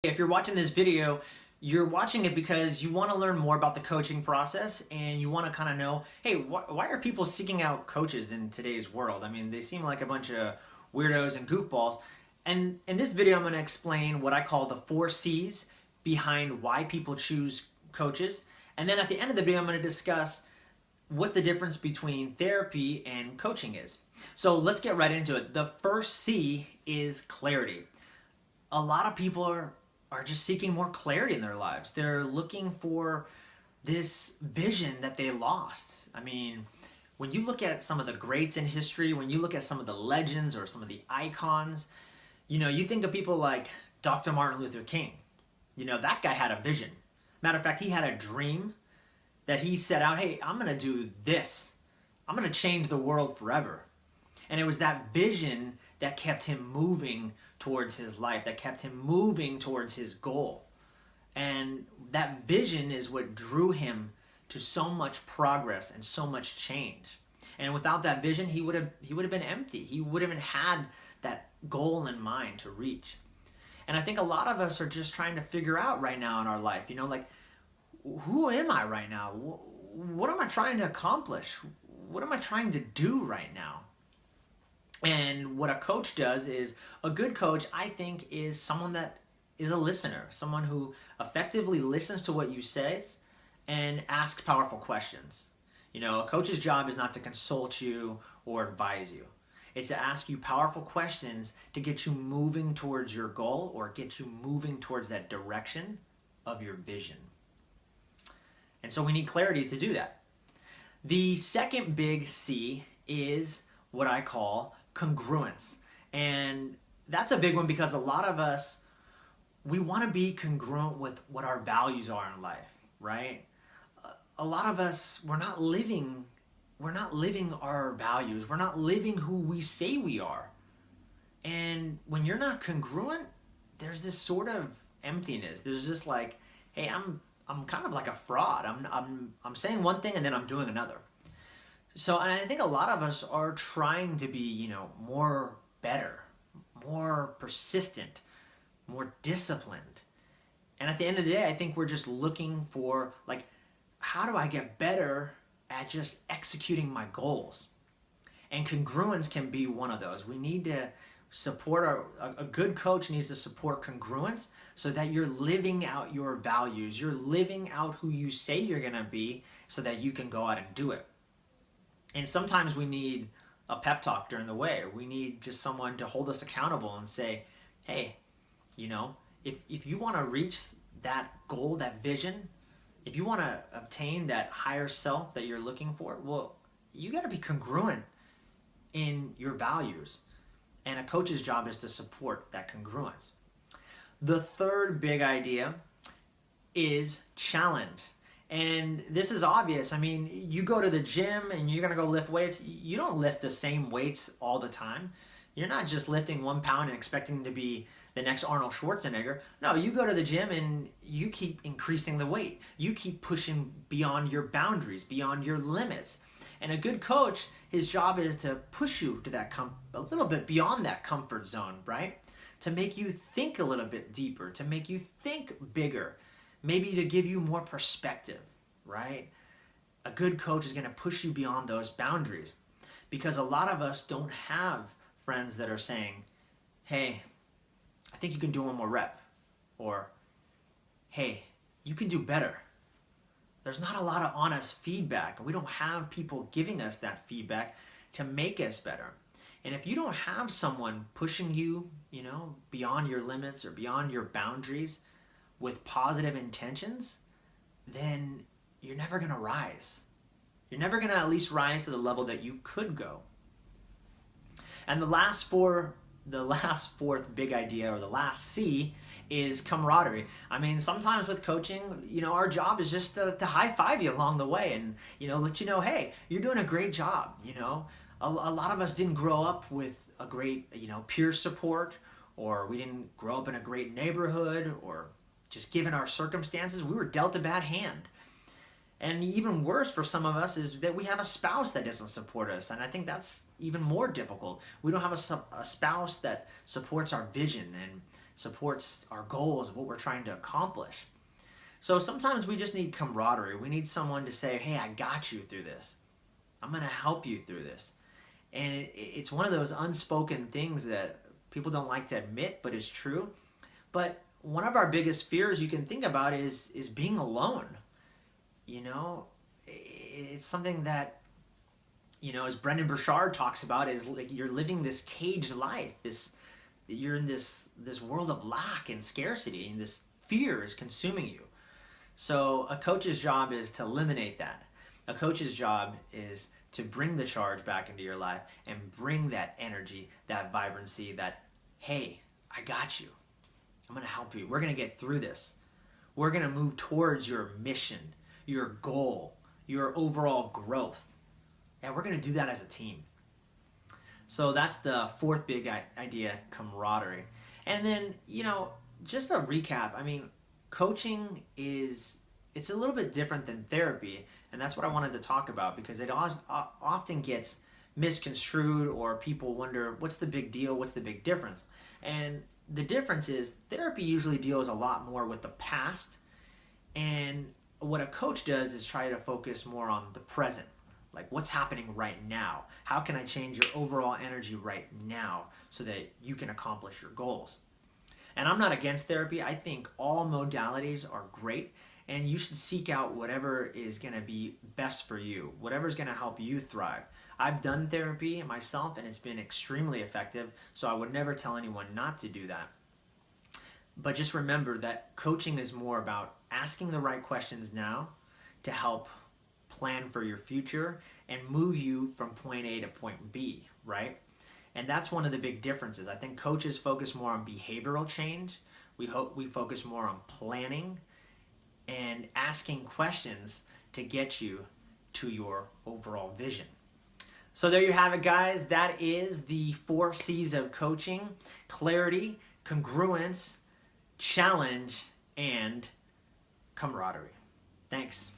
If you're watching this video, you're watching it because you want to learn more about the coaching process and you want to kind of know, hey, why are people seeking out coaches in today's world? I mean, they seem like a bunch of weirdos and goofballs. And in this video, I'm going to explain what I call the 4 C's behind why people choose coaches. And then at the end of the video, I'm going to discuss what the difference between therapy and coaching is. So let's get right into it. The first C is clarity. A lot of people are just seeking more clarity in their lives. They're looking for this vision that they lost. I mean, when you look at some of the greats in history, when you look at some of the legends or some of the icons, you think of people like Dr. Martin Luther King. That guy had a vision. Matter of fact, he had a dream that he set out, hey, I'm going to do this. I'm going to change the world forever. And it was that vision that kept him moving towards his life, that kept him moving towards his goal. And that vision is what drew him to so much progress and so much change. And without that vision, he would have been empty. He wouldn't have had that goal in mind to reach. And I think a lot of us are just trying to figure out right now in our life, like, who am I right now? What am I trying to accomplish? What am I trying to do right now? And what a coach does is, a good coach, I think, is someone that is a listener, someone who effectively listens to what you say and asks powerful questions. A coach's job is not to consult you or advise you. It's to ask you powerful questions to get you moving towards your goal or get you moving towards that direction of your vision. And so we need clarity to do that. The second big C is what I call congruence. And that's a big one because a lot of us, we want to be congruent with what our values are in life, right? A lot of us, we're not living our values. We're not living who we say we are. And when you're not congruent, there's this sort of emptiness. There's just like, hey, I'm kind of like a fraud. I'm saying one thing and then I'm doing another. So, and I think a lot of us are trying to be, more better, more persistent, more disciplined. And at the end of the day, I think we're just looking for, like, how do I get better at just executing my goals? And congruence can be one of those. We need to support a good coach needs to support congruence so that you're living out your values. You're living out who you say you're going to be so that you can go out and do it. And sometimes we need a pep talk during the way. We need just someone to hold us accountable and say, hey, if you want to reach that goal, that vision, if you want to obtain that higher self that you're looking for, well, you got to be congruent in your values. And a coach's job is to support that congruence. The third big idea is challenge. And this is obvious. I mean, you go to the gym and you're going to go lift weights. You don't lift the same weights all the time. You're not just lifting 1 pound and expecting to be the next Arnold Schwarzenegger. No, you go to the gym and you keep increasing the weight. You keep pushing beyond your boundaries, beyond your limits. And a good coach, his job is to push you to that a little bit beyond that comfort zone, right? To make you think a little bit deeper, to make you think bigger, maybe to give you more perspective, right? A good coach is going to push you beyond those boundaries because a lot of us don't have friends that are saying, hey, I think you can do one more rep, or hey, you can do better. There's not a lot of honest feedback, and we don't have people giving us that feedback to make us better. And if you don't have someone pushing you, beyond your limits or beyond your boundaries with positive intentions, then you're never going to rise. You're never going to at least rise to the level that you could go. And the last fourth big idea, or the last C, is camaraderie. I mean, sometimes with coaching, our job is just to high five you along the way and, let you know, hey, you're doing a great job. A lot of us didn't grow up with a great, peer support, or we didn't grow up in a great neighborhood, or just given our circumstances, we were dealt a bad hand. And even worse for some of us is that we have a spouse that doesn't support us. And I think that's even more difficult. We don't have a spouse that supports our vision. And supports our goals of what we're trying to accomplish. So sometimes we just need camaraderie. We need someone to say, hey, I got you through this. I'm going to help you through this. And it's one of those unspoken things that people don't like to admit, but it's true. But one of our biggest fears you can think about is being alone. You know, it's something that, you know, as Brendan Burchard talks about, is like you're living this caged life. You're in this world of lack and scarcity, and this fear is consuming you. So a coach's job is to eliminate that. A coach's job is to bring the charge back into your life and bring that energy, that vibrancy, that, hey, I got you. I'm going to help you. We're going to get through this. We're going to move towards your mission, your goal, your overall growth. And we're going to do that as a team. So that's the fourth big idea, camaraderie. And then, you know, just a recap. I mean, coaching it's a little bit different than therapy. And that's what I wanted to talk about, because it often gets misconstrued, or people wonder, what's the big deal? What's the big difference? And the difference is therapy usually deals a lot more with the past. And what a coach does is try to focus more on the present. Like, what's happening right now? How can I change your overall energy right now so that you can accomplish your goals? And I'm not against therapy. I think all modalities are great, and you should seek out whatever is going to be best for you, whatever is going to help you thrive. I've done therapy myself, and it's been extremely effective, so I would never tell anyone not to do that. But just remember that coaching is more about asking the right questions now to help plan for your future and move you from point A to point B, right? And that's one of the big differences. I think coaches focus more on behavioral change. We focus more on planning and asking questions to get you to your overall vision. So there you have it, guys. That is the 4 C's of coaching: clarity, congruence, challenge, and camaraderie. Thanks.